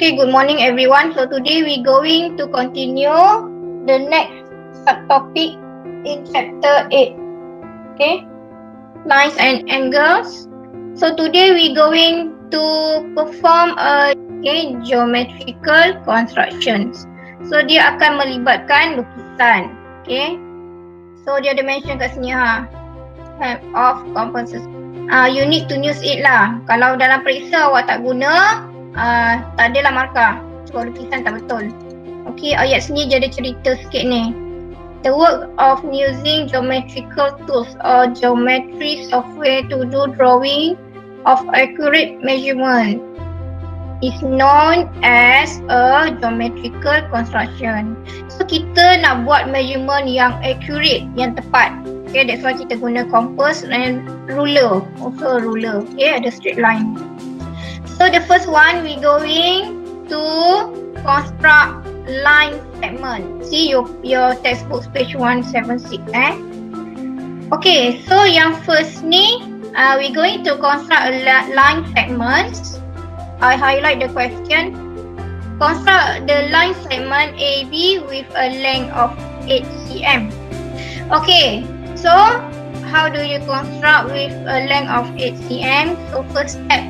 Okay, good morning everyone. So today we going to continue the next subtopic in chapter 8. Okay, lines and angles. So today we going to perform a geometrical constructions. So dia akan melibatkan lukisan. Okay, so dia ada mention kat sini type of compasses. You need to use it lah. Kalau dalam periksa awak tak guna, tak adalah markah sebab lukisan tak betul. Okay, ayat sini dia ada cerita sikit ni. The work of using geometrical tools or geometry software to do drawing of accurate measurement is known as a geometrical construction. So kita nak buat measurement yang accurate, yang tepat. Okay, that's why kita guna compass and ruler, also a ruler. Okay, ada straight line. So the first one, we going to construct line segment. See your textbook page 176. Okay, so yang first ni, we going to construct a line segments. I highlight the question. Construct the line segment AB with a length of 8 cm. Okay, so how do you construct with a length of 8 cm? So first step,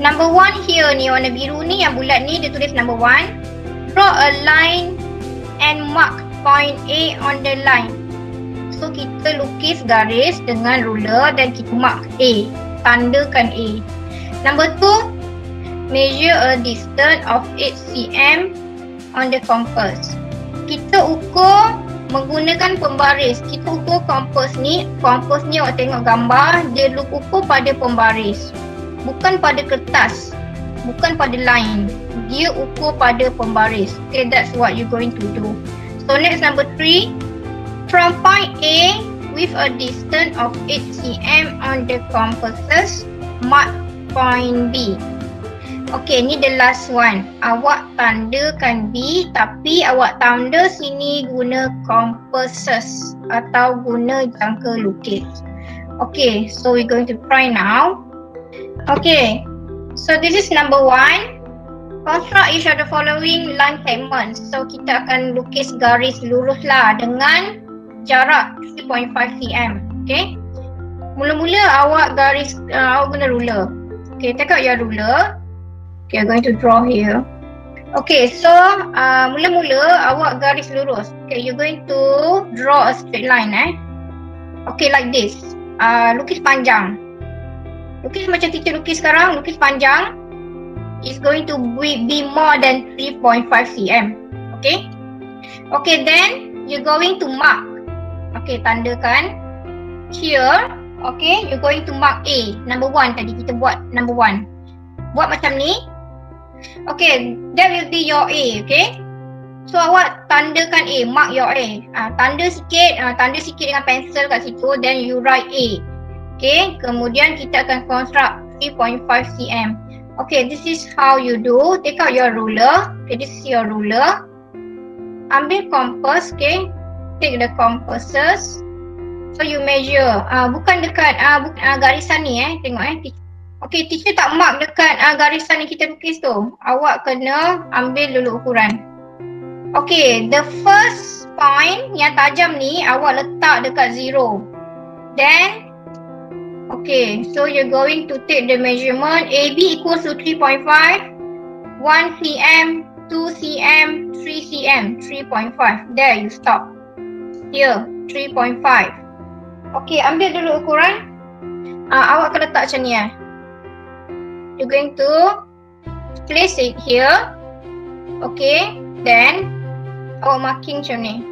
number 1 here ni, warna biru ni yang bulat ni, dia tulis number 1. Draw a line and mark point A on the line. So kita lukis garis dengan ruler dan kita mark A, tandakan A. Number 2, measure a distance of 8 cm on the compass. Kita ukur menggunakan pembaris. Kita ukur kompas ni awak tengok gambar, dia ukur pada pembaris, bukan pada kertas, bukan pada line. Dia ukur pada pembaris. Okay, that's what you're going to do. So next, number 3, from point A with a distance of 8 cm on the compasses, mark point B. Okay, ni the last one. Awak tandakan B, tapi awak tanda sini guna compasses atau guna jangka lukis. Okay, so we're going to try now. Okay, so this is number 1. Construct each of the following line segments. So kita akan lukis garis lurus lah dengan jarak 3.5 cm. Okay, mula-mula awak garis, awak guna ruler. Okay, take out your ruler. Okay, I'm going to draw here. Okay, so mula-mula awak garis lurus. Okay, you're going to draw a straight line. Okay, like this. Lukis panjang. Lukis macam kita lukis sekarang, lukis panjang. It's going to be more than 3.5 cm. Okay. Okay, then you're going to mark. Okay, tandakan here. Okay, you're going to mark A. Number 1 tadi kita buat number 1. Buat macam ni. Okay, that will be your A. Okay, so awak tandakan A, mark your A. Tanda sikit dengan pensel kat situ, then you write A. Okay, kemudian kita akan construct 3.5 cm. Okay, this is how you do. Take out your ruler. Okay, this is your ruler. Ambil kompas. Okay, take the compasses. So you measure. Bukan dekat garisan ni. Tengok Okay, teacher tak mark dekat garisan yang kita lukis tu. Awak kena ambil dulu ukuran. Okay, the first point yang tajam ni awak letak dekat 0. Then, okay, so you're going to take the measurement. AB equals to 3.5, 1 cm, 2 cm, 3 cm, 3.5. There, you stop. Here, 3.5. Okay, ambil dulu ukuran. Awak akan letak macam ni You're going to place it here. Okay, then awak marking macam ni.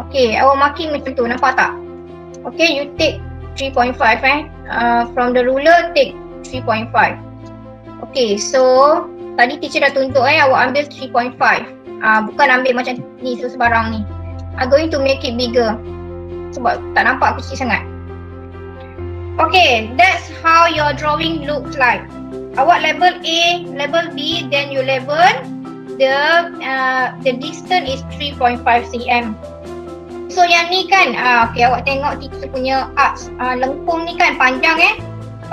Okay, awak marking macam tu, nampak tak? Okay, you take 3.5 from the ruler, take 3.5. Okay, so tadi teacher dah tunjuk awak ambil 3.5. Bukan ambil macam ni sebarang ni. I'm going to make it bigger sebab tak nampak kecil sangat. Okay, that's how your drawing looks like. Awak label A, label B, then you label the distance is 3.5 cm. So yang ni kan, okay, awak tengok teacher punya arcs, lengkung ni kan panjang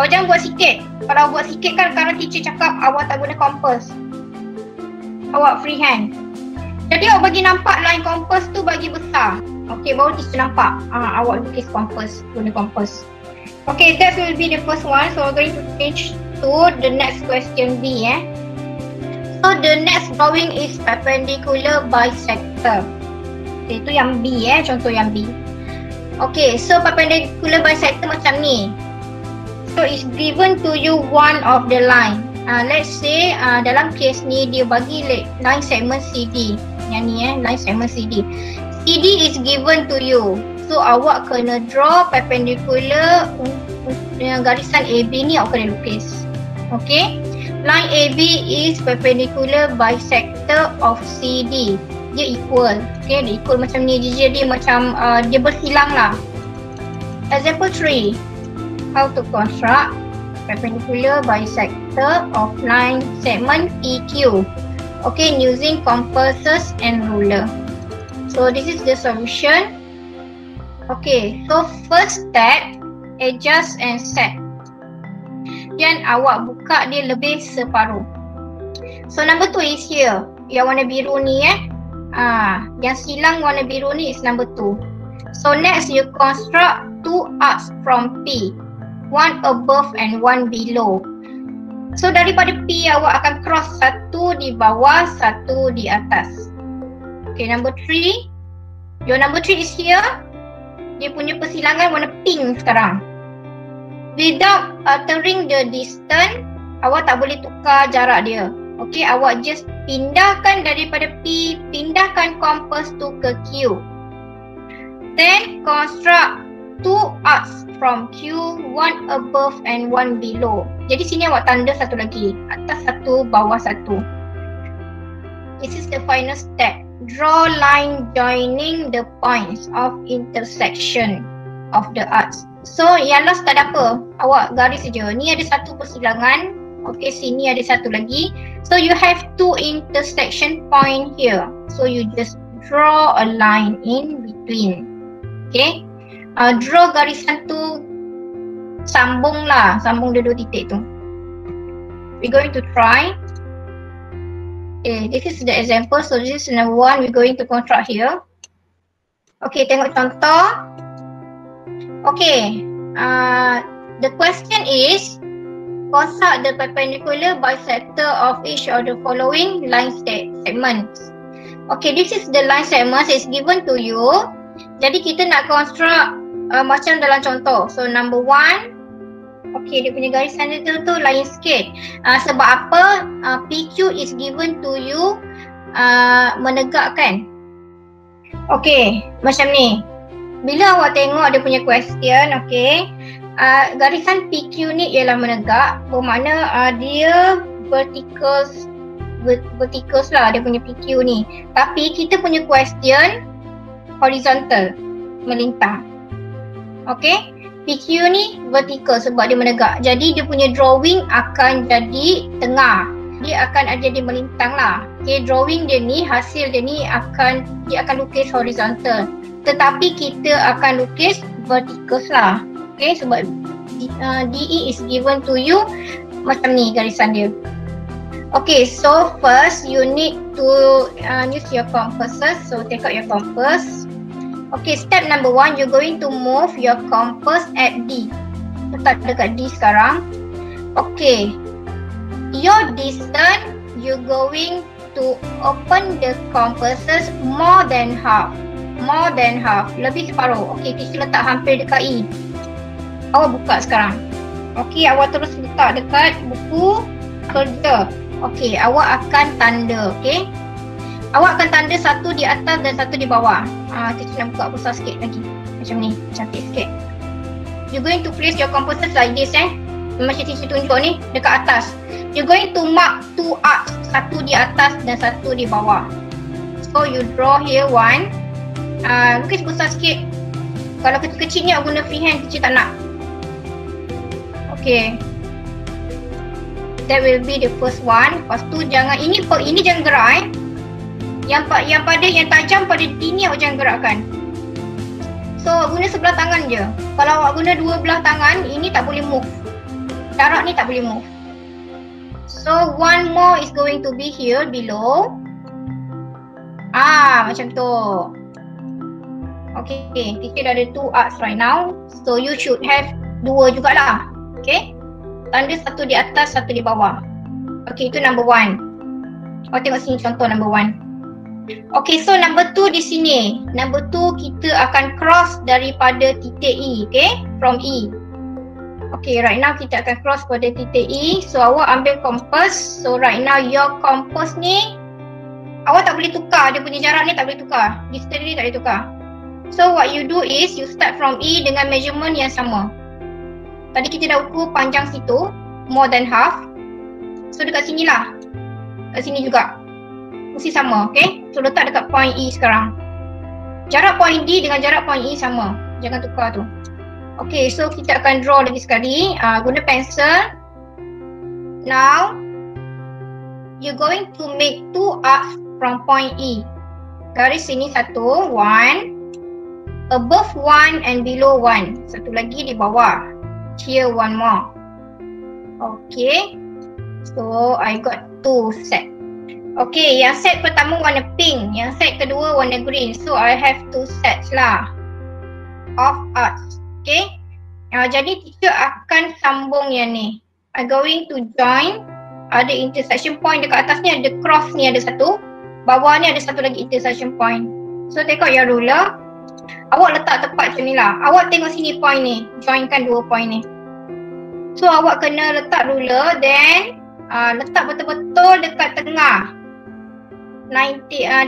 Awak jangan buat sikit. Kalau awak buat sikit kan kadang teacher cakap awak tak guna kompas. Awak freehand. Jadi awak bagi nampak line kompas tu bagi besar. Okay, baru teacher nampak awak lukis kompas, guna kompas. Okay, that will be the first one. So we're going to change to the next question B. So the next drawing is perpendicular bisector. Okay, itu yang B contoh yang B. Okay, so perpendicular bisector macam ni. So it's given to you one of the line. Let's say dalam case ni dia bagi line segment CD. Yang ni line segment CD. CD is given to you. So awak kena draw perpendicular dengan garisan AB ni awak kena lukis. Okay. Line AB is perpendicular bisector of CD. Dia equal. Okay, dia equal macam ni. Dia macam dia bersilang lah. Example 3. How to construct perpendicular bisector of line segment PQ. Okay, using compasses and ruler. So this is the solution. Okay, so first step, adjust and set. Dan awak buka dia lebih separuh. So number 2 is here. Yang warna biru ni yang silang warna biru ni is number 2. So next you construct 2 arcs from P. One above and one below. So daripada P awak akan cross satu di bawah, satu di atas. Okay, number 3. Your number 3 is here. Dia punya persilangan warna pink sekarang. Without altering the distance, awak tak boleh tukar jarak dia. Okay, awak just pindahkan daripada P, pindahkan kompas tu ke Q. Then construct 2 arcs from Q, one above and one below. Jadi sini awak tanda satu lagi, atas satu, bawah satu. This is the final step. Draw line joining the points of intersection of the arcs. So yang last tak ada apa, awak garis saja. Ni ada satu persilangan. Okay, sini ada satu lagi. So you have 2 intersection point here. So you just draw a line in between. Okay. Draw garisan tu, sambung dia 2 titik tu. We're going to try. Okay, this is the example. So this is number 1 we're going to construct here. Okay, tengok contoh. Okay, the question is construct the perpendicular bisector of each of the following line segments. Okay, this is the line segments is given to you. Jadi kita nak construct macam dalam contoh. So number 1, okay, dia punya garisan dia tu lain sikit. Sebab apa? PQ is given to you menegakkan. Okay, macam ni. Bila awak tengok dia punya question, okay, garisan PQ ni ialah menegak. Bermakna dia verticals lah dia punya PQ ni. Tapi kita punya question horizontal, melintang. Okay, PQ ni vertical sebab dia menegak. Jadi dia punya drawing akan jadi tengah. Dia akan jadi melintang lah. Okay, drawing dia ni, hasil dia ni dia akan lukis horizontal. Tetapi kita akan lukis vertical lah. Okay, sebab DE is given to you macam ni garisan dia. Okay, so first you need to use your compasses. So take out your compass. Okay, step number 1, you're going to move your compass at D. Letak dekat D sekarang. Okay, your distance, you're going to open the compasses more than half. More than half, lebih separuh. Okay, kita letak hampir dekat E. Awak buka sekarang. Okay, awak terus letak dekat buku kerja. Okay, awak akan tanda. Okay, awak akan tanda satu di atas dan satu di bawah. Kita nak buka besar sikit lagi. Macam ni, cantik sikit. You're going to place your compasses like this macam teacher tunjuk ni, dekat atas. You're going to mark 2 arcs, satu di atas dan satu di bawah. So you draw here 1. Lukis besar sikit. Kalau kecil-kecil ni awak guna freehand, teacher tak nak. Okay, that will be the first one. Lepas tu jangan, ini jangan gerak yang tajam pada D ni awak jangan gerakkan. So guna sebelah tangan je. Kalau awak guna 2 belah tangan, ini tak boleh move. jarak ni tak boleh move. So one more is going to be here below. Macam tu. Okay, teacher dah ada 2 arcs right now. So you should have 2 jugalah. Okay, tanda satu di atas, satu di bawah. Okay, itu number 1. Tengok sini contoh number 1. Okay, so number 2 di sini. Number 2 kita akan cross daripada titik E. Okay, from E. Okay, right now kita akan cross pada titik E. So awak ambil kompas. So right now your kompas ni awak tak boleh tukar. Dia punya jarak ni tak boleh tukar. Distance ni tak boleh tukar. So what you do is you start from E dengan measurement yang sama. Tadi kita dah ukur panjang situ, more than half. So dekat sini lah. Kat sini juga. Mesti sama, okay? So letak dekat point E sekarang. Jarak point D dengan jarak point E sama. Jangan tukar tu. Okay, so kita akan draw lagi sekali. Guna pensel. Now, you're going to make 2 arcs from point E. Garis sini satu, 1. Above 1 and below 1. Satu lagi di bawah. Here 1 more. Okay. So I got 2 set. Okay, yang set pertama warna pink, yang set kedua warna green. So I have 2 sets lah of arcs. Okay. Jadi teacher akan sambung yang ni. I'm going to join. Ada intersection point dekat atas ni, ada cross ni ada satu. Bawah ni ada satu lagi intersection point. So tengok yang ruler. Awak letak tepat macam ni lah. Awak tengok sini point ni. Joinkan 2 point ni. So awak kena letak ruler. Then letak betul-betul dekat tengah.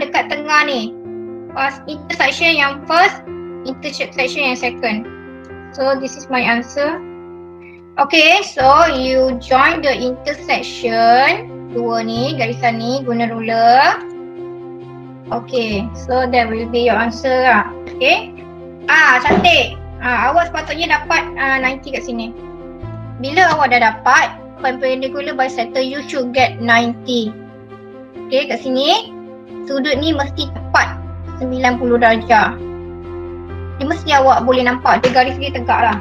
Dekat tengah ni. Intersection yang first. Intersection yang second. So this is my answer. Okay, so you join the intersection. 2 ni, garisan ni guna ruler. Okay, so that will be your answer lah. Okay. Cantik. Awak sepatutnya dapat 90 kat sini. Bila awak dah dapat perpendicular bisector, you should get 90. Okay, kat sini sudut ni mesti tepat 90 darjah. Dia mesti awak boleh nampak. Dia garis dia tegak lah.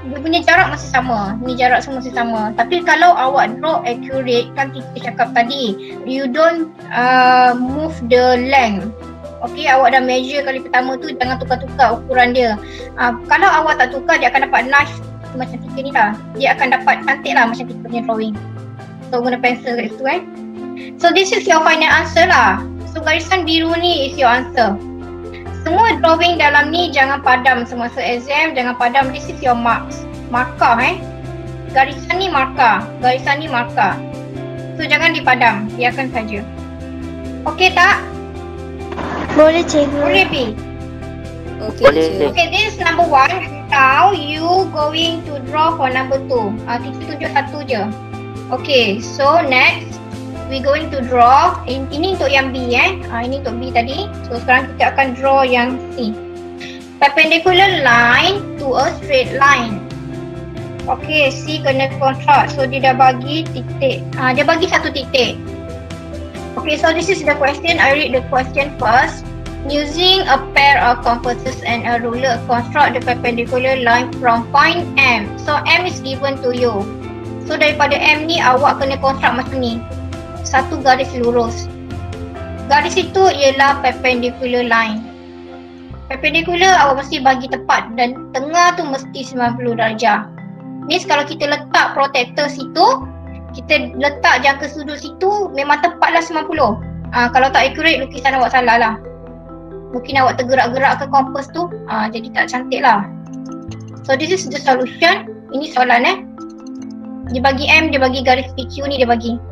Dia punya jarak masih sama. Ni jarak semua masih sama. Tapi kalau awak draw accurate, kan kita cakap tadi, you don't move the length. Okay, awak dah measure kali pertama tu, jangan tukar-tukar ukuran dia. Kalau awak tak tukar, dia akan dapat nice macam kita ni lah. Dia akan dapat cantik lah macam kita punya drawing. So guna pensel kat situ So this is your final answer lah. So garisan biru ni is your answer. Semua drawing dalam ni jangan padam semasa exam, jangan padam. This is your marks. Markah Garisan ni markah, garisan ni markah. So jangan dipadam, biarkan saja. Okay tak? Boleh cikgu. Boleh B. Okay. Okay, this is number 1. Now you going to draw for number 2. Kita tunjuk satu je. Okay, so next we going to draw. Ini untuk yang B ini untuk B tadi. So sekarang kita akan draw yang C. Perpendicular line to a straight line. Okay, C kena construct. So dia dah bagi titik. Dia bagi satu titik. Okay, so this is the question. I read the question first. Using a pair of compasses and a ruler, construct the perpendicular line from point M. So M is given to you. So daripada M ni awak kena construct macam ni. Satu garis lurus. Garis itu ialah perpendicular line. Perpendicular awak mesti bagi tepat dan tengah tu mesti 90 darjah. Ni kalau kita letak protector situ, kita letak jangka sudut situ memang tepatlah 90. Kalau tak accurate, lukisan awak salah lah. Mungkin awak tergerak-gerak ke kompas tu, jadi tak cantik lah. So this is the solution. Ini soalan Dia bagi M, dia bagi garis PQ ni dia bagi.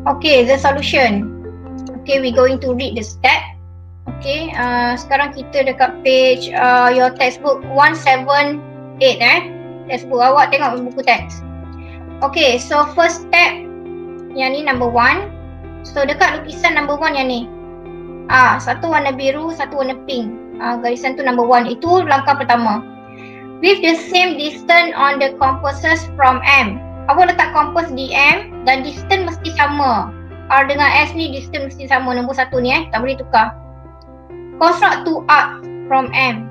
Okay, the solution. Okay, we going to read the step. Okay, sekarang kita dekat page your textbook 178 textbook awak, tengok buku teks. Okay, so first step yang ni number 1. So dekat lukisan number 1 yang ni, satu warna biru, satu warna pink. Garisan tu number 1. Itu langkah pertama. With the same distance on the compasses from M. Awak letak kompas di M dan distance mesti sama. R dengan S ni distance mesti sama. Nombor 1 ni tak boleh tukar. Construct 2 arcs from M.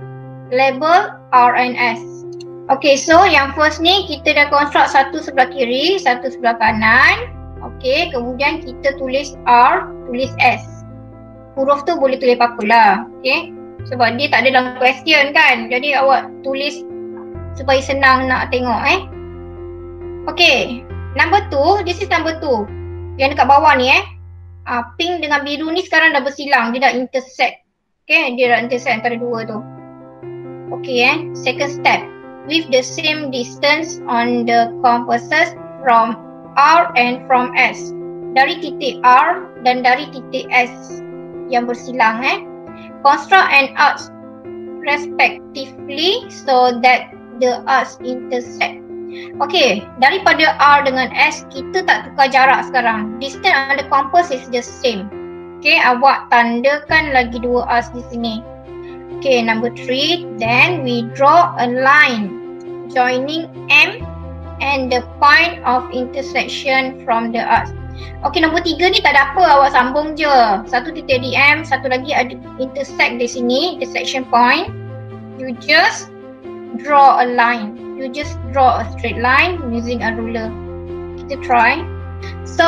Label R and S. Okay, so yang first ni kita dah construct satu sebelah kiri, satu sebelah kanan. Okay, kemudian kita tulis R, tulis S. Huruf tu boleh tulis apa-apa lah. Okay, sebab dia tak ada dalam question kan. Jadi awak tulis supaya senang nak tengok Okay, number 2, this is number 2. Yang dekat bawah ni pink dengan biru ni sekarang dah bersilang, dia dah intersect. Okay, dia dah intersect antara dua tu. Okay second step. With the same distance on the compasses from R and from S. Dari titik R dan dari titik S yang bersilang construct an arc respectively so that the arcs intersect. Okay, daripada R dengan S kita tak tukar jarak sekarang. Distance on the compass is the same. Okay, awak tandakan lagi dua arcs di sini. Okay, number 3, then we draw a line joining M and the point of intersection from the arcs. Okay, nombor 3 ni tak ada apa, awak sambung je. Satu titik di M, satu lagi ada intersect di sini, intersection point. You just draw a line. You just draw a straight line using a ruler. Kita try. So,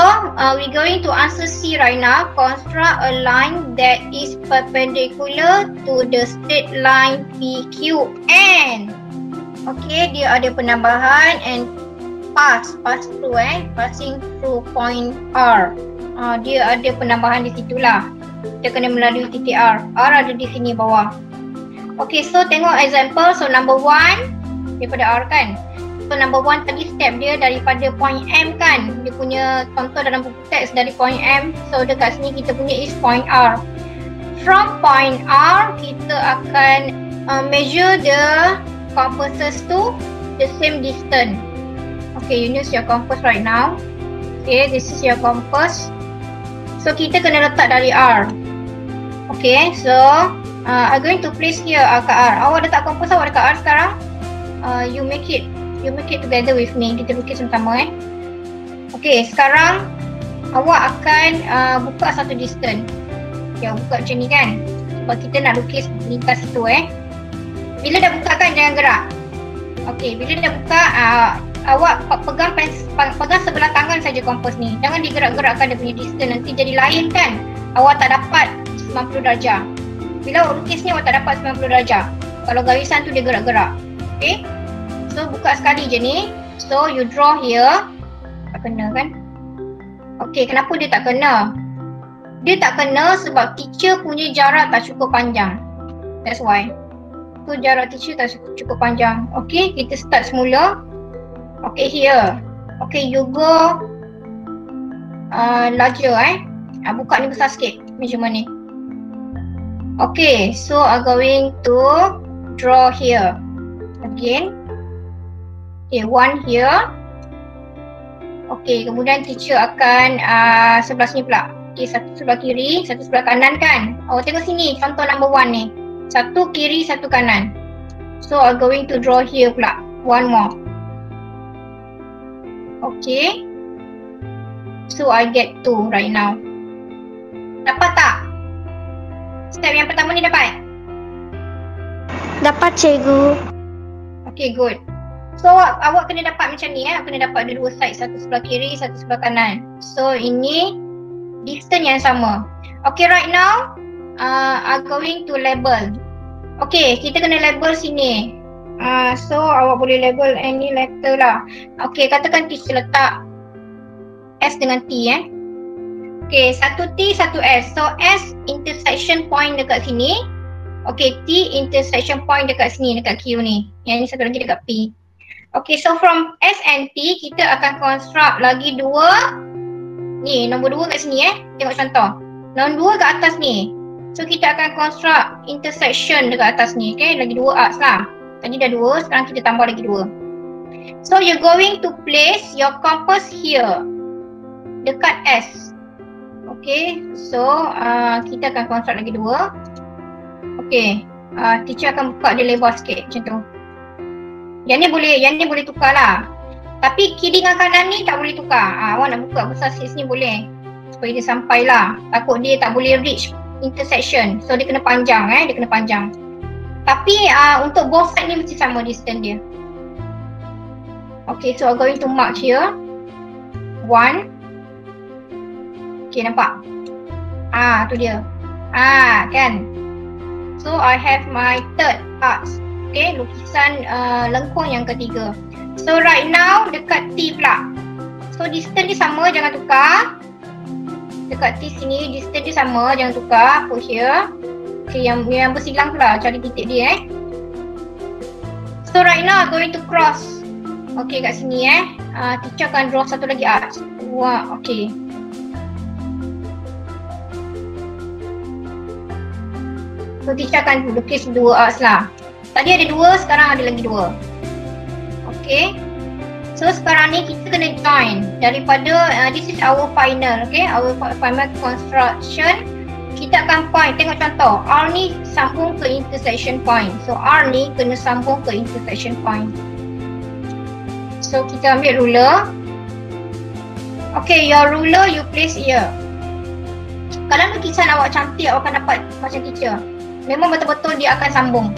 we're going to answer C right now. Construct a line that is perpendicular to the straight line PQN. Okay, dia ada penambahan and pass through passing through point R. Dia ada penambahan di situlah. Dia kena melalui titik R. R ada di sini bawah. Okay, so tengok example. So number 1 daripada R kan. So number 1 tadi step dia daripada point M kan. Dia punya contoh dalam buku teks dari point M. So dekat sini kita punya is point R. From point R kita akan measure the compasses to the same distance. Okay, you use your compass right now. Okay, this is your compass. So kita kena letak dari R. Okay, so I'm going to place here kat R. Awak letak kompas awak dekat R sekarang. You make it together with me. Kita lukis sama-sama Okay, sekarang awak akan buka satu distance. Ya, buka macam ni kan. Sebab kita nak lukis lintas itu Bila dah buka kan jangan gerak. Okay, bila dah buka awak pegang sebelah tangan saja kompas ni. Jangan digerak-gerakkan dia punya distance, nanti jadi lain kan. Awak tak dapat 90 darjah. Bila awak lukis ni awak tak dapat 90 darjah. Kalau garisan tu dia gerak-gerak. Okay, so buka sekali je ni. So you draw here. Tak kena kan? Okay, kenapa dia tak kena? Dia tak kena sebab teacher punya jarak tak cukup panjang. That's why. So jarak teacher tak cukup panjang. Okay, kita start semula. Okay, here. Okay, you go larger buka ni besar sikit measurement ni. Okay, so I'm going to draw here again. Okay, one here. Okay, kemudian teacher akan sebelah sini pula. Okay, satu sebelah kiri, satu sebelah kanan kan. Awak tengok sini contoh number 1 ni. Satu kiri, satu kanan. So I'm going to draw here pula. One more. Okay. So I get 2 right now. Dapat tak? Step yang pertama ni dapat? Dapat, cikgu. Okay, good. So awak kena dapat macam ni Awak kena dapat ada dua side, satu sebelah kiri, satu sebelah kanan. So ini distance yang sama. Okay, right now I'm going to label. Okay, kita kena label sini. So awak boleh label any letter lah. Okay, katakan teacher letak S dengan T Okay, satu T, satu S. So S intersection point dekat sini. Okay, T intersection point dekat sini, dekat Q ni. Yang ni satu lagi dekat P. Okay, so from S and T kita akan construct lagi dua. Ni, nombor 2 kat sini Tengok contoh. Nombor 2 kat atas ni. So kita akan construct intersection dekat atas ni. Okay, lagi 2 arcs lah. Tadi dah 2, sekarang kita tambah lagi 2. So you're going to place your compass here. Dekat S. Okay, so kita akan construct lagi 2. Okay, teacher akan buka dia lebar sikit macam tu. Yang ni boleh tukar lah. Tapi kiri dengan kanan ni tak boleh tukar. Awak nak buka besar sikit sini boleh. Supaya dia sampai lah. Takut dia tak boleh reach intersection. So dia kena panjang dia kena panjang. Tapi untuk both side ni mesti sama distance dia. Okay, so I'm going to mark here. 1. Okay, nampak? Tu dia. Kan? So, I have my third arch. Okay, lukisan lengkung yang ketiga. So, right now, dekat T pula. So, distance dia sama, jangan tukar. Dekat T sini, distance dia sama, jangan tukar. Put here. Okay, yang bersilang tu lah, cari titik dia So, right now, I'm going to cross. Okay, kat sini teacher akan draw satu lagi arch. Wah, okay. So, teacher akan lukis 2 arch lah. Tadi ada 2, sekarang ada lagi 2. Okay. So, sekarang ni kita kena join. Daripada, this is our final. Okay, our final construction. Kita akan point, tengok contoh. R ni sambung ke intersection point. So, R ni kena sambung ke intersection point. So, kita ambil ruler. Okay, your ruler you place here. Kalau lukisan awak cantik, awak akan dapat macam teacher. Memang betul-betul dia akan sambung.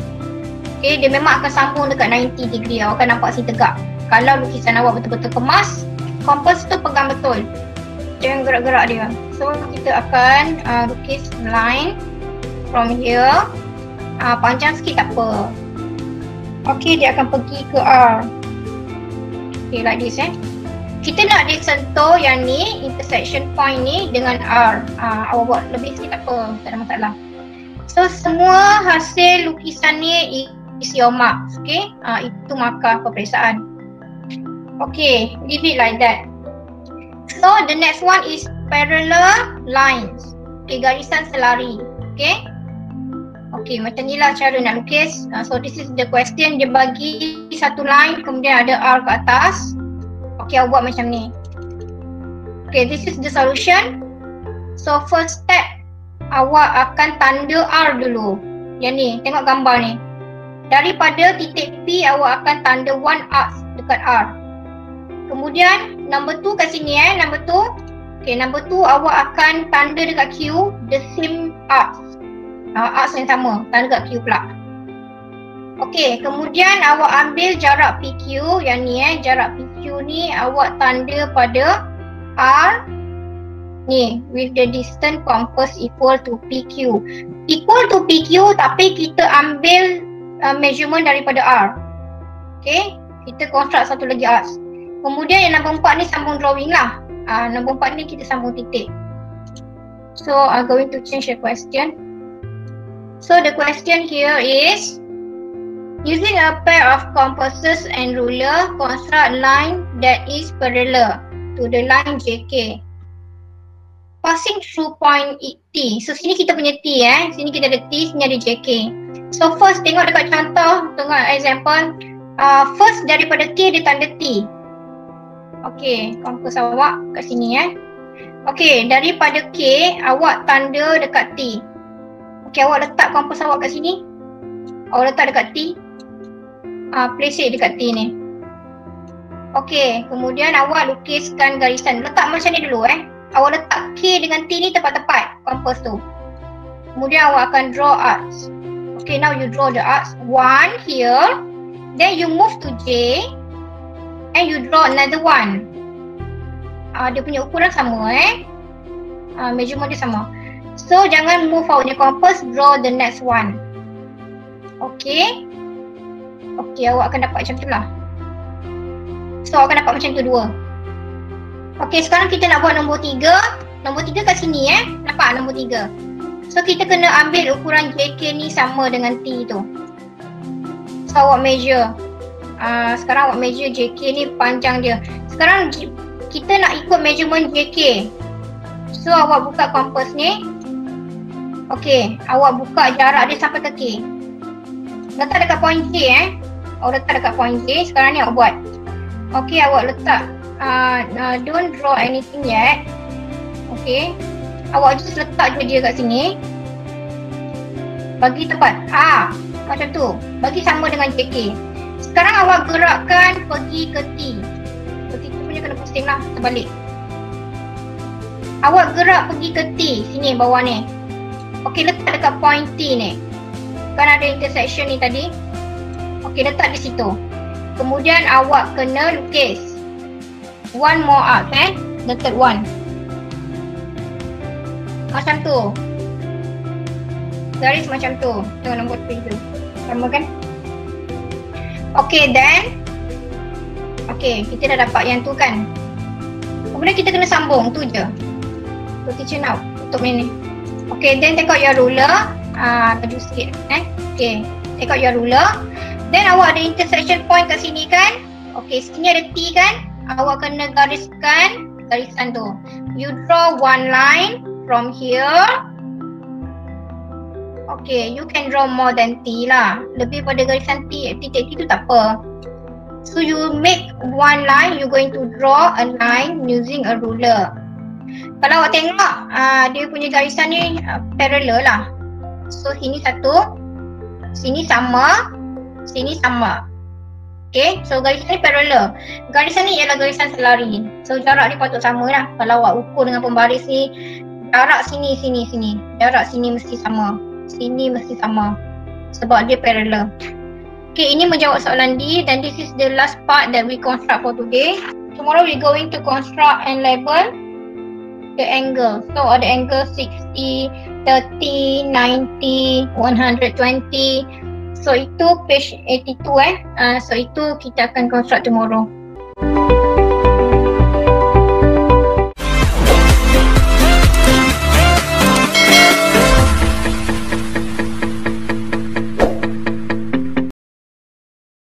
Okay, dia memang akan sambung dekat 90 degree. Awak akan nampak sini tegak. Kalau lukisan awak betul-betul kemas, kompas tu pegang betul. Jangan gerak-gerak dia. So, kita akan lukis line from here. Panjang sikit tak apa. Okay, dia akan pergi ke R. Okay, like this Kita nak disentuh yang ni, intersection point ni dengan R. Awak buat lebih sikit tak apa, tak ada masalah. So, semua hasil lukisan ni is your marks. Okay, itu markah peperiksaan. Okay, leave it like that. So, the next one is parallel lines. Okay, garisan selari. Okay. Okay, macam ni lah cara nak lukis. So, this is the question. Dia bagi satu line, kemudian ada R ke atas. Okay, awak buat macam ni. Okay, this is the solution. So, first step, awak akan tanda R dulu. Yang ni, tengok gambar ni. Daripada titik P, awak akan tanda 1 arc dekat R. Kemudian, number 2 kat sini number 2. Okay, number 2, awak akan tanda dekat Q, the same arc. Arc yang sama, tanda dekat Q pula. Okey, kemudian awak ambil jarak PQ yang ni jarak PQ ni awak tanda pada R ni with the distance compass equal to PQ. Equal to PQ tapi kita ambil measurement daripada R. Okey, kita construct satu lagi arc. Kemudian yang nombor 4 ni sambung drawing lah. Nombor 4 ni kita sambung titik. So, I'm going to change the question. So, the question here is using a pair of compasses and ruler, construct line that is parallel to the line JK. Passing through point T. So, sini kita punya T Sini kita ada T, sini ada JK. So, first tengok dekat contoh, tengok example. First daripada K dia tanda T. Okey, kompas awak kat sini Okey, daripada K, awak tanda dekat T. Okey, awak letak kompas awak kat sini. Awak letak dekat T. Place it dekat T ni. Okey, kemudian awak lukiskan garisan. Letak macam ni dulu Awak letak K dengan T ni tepat-tepat kompas tu. Kemudian awak akan draw arcs. Okay, now you draw the arcs. 1 here. Then you move to J. And you draw another one. Dia punya ukuran sama measurement dia sama. So, jangan move out your compass. Draw the next one. Okay. Okay, awak akan dapat macam tu lah. So, awak akan dapat macam tu 2. Okay, sekarang kita nak buat nombor 3. Nombor 3 kat sini Nampak nombor 3. So, kita kena ambil ukuran JK ni sama dengan T tu. So, awak measure. Sekarang awak measure JK ni panjang dia. Sekarang kita nak ikut measurement JK. So, awak buka kompas ni. Okay, awak buka jarak dia sampai ke K. Letak dekat point J Awak letak dekat point J. Sekarang ni awak buat. Okay, awak letak. Don't draw anything yet. Okay, awak just letak je dia kat sini. Bagi tepat. Macam tu. Bagi sama dengan JK. Sekarang awak gerakkan pergi ke T. T tu punya kena pusing lah, terbalik. Awak gerak pergi ke T, sini bawah ni. Okey, letak dekat point T ni. Kan ada intersection ni tadi. Okey, letak di situ. Kemudian awak kena lukis one more arc the third one. Macam tu. Garis macam tu. Tengok nombor 7. Sama kan? Okay, then okay, kita dah dapat yang tu kan. Kemudian kita kena sambung, tu je. So teacher nak tutup ni. Okay, then take out your ruler. Baju sikit okay, take out your ruler. Then awak ada intersection point kat sini kan. Okay, sini ada T kan. Awak kena gariskan garisan tu. You draw one line from here. Okay, you can draw more than T lah. Lebih pada garisan T, titik T tu tak apa. So you make one line, you going to draw a line using a ruler. Kalau awak tengok, dia punya garisan ni parallel lah. So sini satu, sini sama, sini sama. Okay, so garisan ni parallel. Garisan ni ialah garisan selari. So jarak ni patut sama lah. Kalau awak ukur dengan pembaris ni, jarak sini, sini, sini. Jarak sini mesti sama. Sini mesti sama. Sebab dia parallel. Okay, ini menjawab soalan D, dan this is the last part that we construct for today. Tomorrow we going to construct and label the angle. So ada angle 60, 30, 90, 120. So itu page 82 So itu kita akan construct tomorrow.